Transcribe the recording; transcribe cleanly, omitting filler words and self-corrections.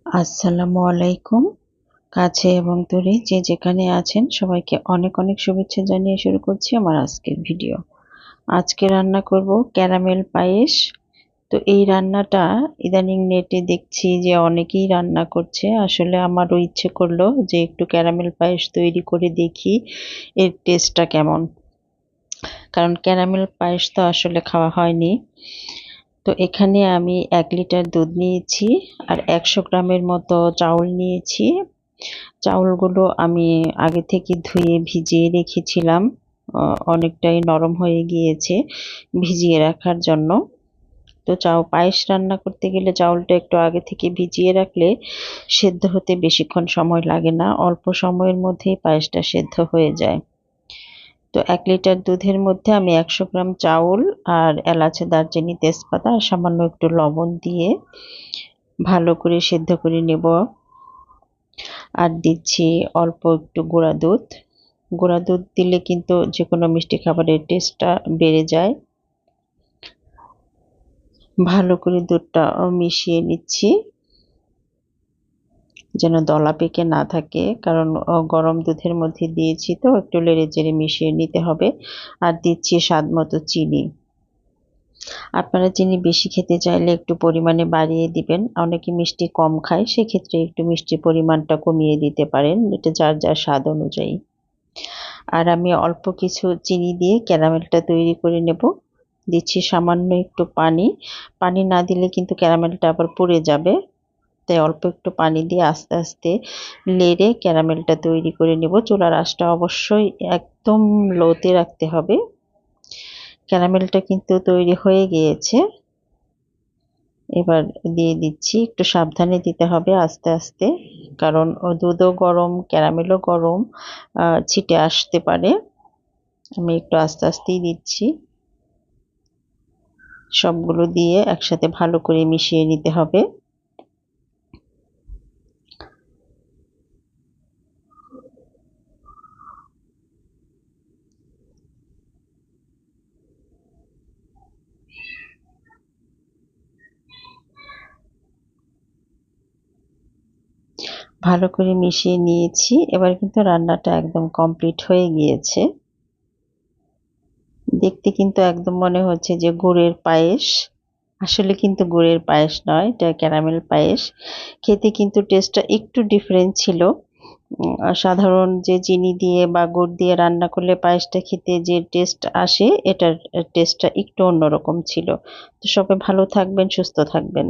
আসসালামু আলাইকুম। কাছে এবং দূরে যে যেখানে আছেন সবাইকে অনেক অনেক শুভেচ্ছা জানিয়ে শুরু করছি আমার আজকের ভিডিও। আজকে রান্না করব ক্যারামেল পায়েস। তো এই রান্নাটা ইদানিং নেটে দেখছি যে অনেকেই রান্না করছে। আসলে আমারও ইচ্ছে করলো যে একটু ক্যারামেল পায়েস তৈরি করে দেখি এর টেস্টটা কেমন। কারণ ক্যারামেল পায়েস তো আসলে খাওয়া হয়নি। তো এখানে আমি 1 লিটার দুধ নিয়েছি আর 100 গ্রামের মতো চাউল নিয়েছি। চাউলগুলো আমি আগে থেকে ধুয়ে ভিজিয়ে রেখেছিলাম। অনেকটাই নরম হয়ে গিয়েছে ভিজিয়ে রাখার জন্য। তো পায়েস রান্না করতে গেলে চাউলটা একটু আগে থেকে ভিজিয়ে রাখলে সেদ্ধ হতে বেশিক্ষণ সময় লাগে না, অল্প সময়ের মধ্যেই পায়েসটা সেদ্ধ হয়ে যায়। তো 1 লিটার দুধের মধ্যে আমি 100 গ্রাম চাউল আর এলাচ, দারচিনি, তেজপাতা আর সামান্য একটু লবণ দিয়ে ভালো করে সেদ্ধ করে নেব। আর দিচ্ছি অল্প একটু গুঁড়া দুধ। গুঁড়া দুধ দিলে কিন্তু যেকোনো মিষ্টি খাবারের টেস্টটা বেড়ে যায়। ভালো করে দুধটা মিশিয়ে নিচ্ছি যেন দলা পেকে না থাকে, কারণ গরম দুধের মধ্যে দিয়েছি তো একটু নেড়েচেড়ে মিশিয়ে নিতে হবে। আর দিচ্ছি স্বাদ মতো চিনি। আপনারা চিনি বেশি খেতে চাইলে একটু পরিমাণে বাড়িয়ে দিবেন। অনেকে মিষ্টি কম খায়, সেক্ষেত্রে একটু মিষ্টির পরিমাণটা কমিয়ে দিতে পারেন, এটা যার যার স্বাদ অনুযায়ী। আর আমি অল্প কিছু চিনি দিয়ে ক্যারামেলটা তৈরি করে নেব। দিচ্ছি সামান্য একটু পানি। পানি না দিলে কিন্তু ক্যারামেলটা আবার পুড়ে যাবে। তাই অল্প একটু পানি দিয়ে আস্তে আস্তে নেড়ে ক্যারামেলটা তৈরি করে নেব। চুলার আঁচটা অবশ্যই একদম লোতে রাখতে হবে। ক্যারামেলটা কিন্তু তৈরি হয়ে গিয়েছে। এবার দিয়ে দিচ্ছি, একটু সাবধানে দিতে হবে আস্তে আস্তে, কারণ দুধও গরম, ক্যারামেলও গরম, ছিটে আসতে পারে। আমি একটু আস্তে আস্তেই দিচ্ছি। সবগুলো দিয়ে একসাথে ভালো করে মিশিয়ে নিতে হবে। ভালো করে মিশিয়ে নিয়েছি। এবার কিন্তু রান্নাটা একদম কমপ্লিট হয়ে গিয়েছে। দেখতে কিন্তু একদম মনে হচ্ছে যে গুড়ের পায়েস। আসলে কিন্তু গুড়ের পায়েস নয়, এটা ক্যারামেল পায়েস। খেতে কিন্তু টেস্টটা একটু ডিফারেন্ট ছিল। সাধারণ যে চিনি দিয়ে বা গুড় দিয়ে রান্না করলে পায়েসটা খেতে যে টেস্ট আসে, এটার টেস্টটা একটু অন্যরকম ছিল। তো সবাই ভালো থাকবেন, সুস্থ থাকবেন।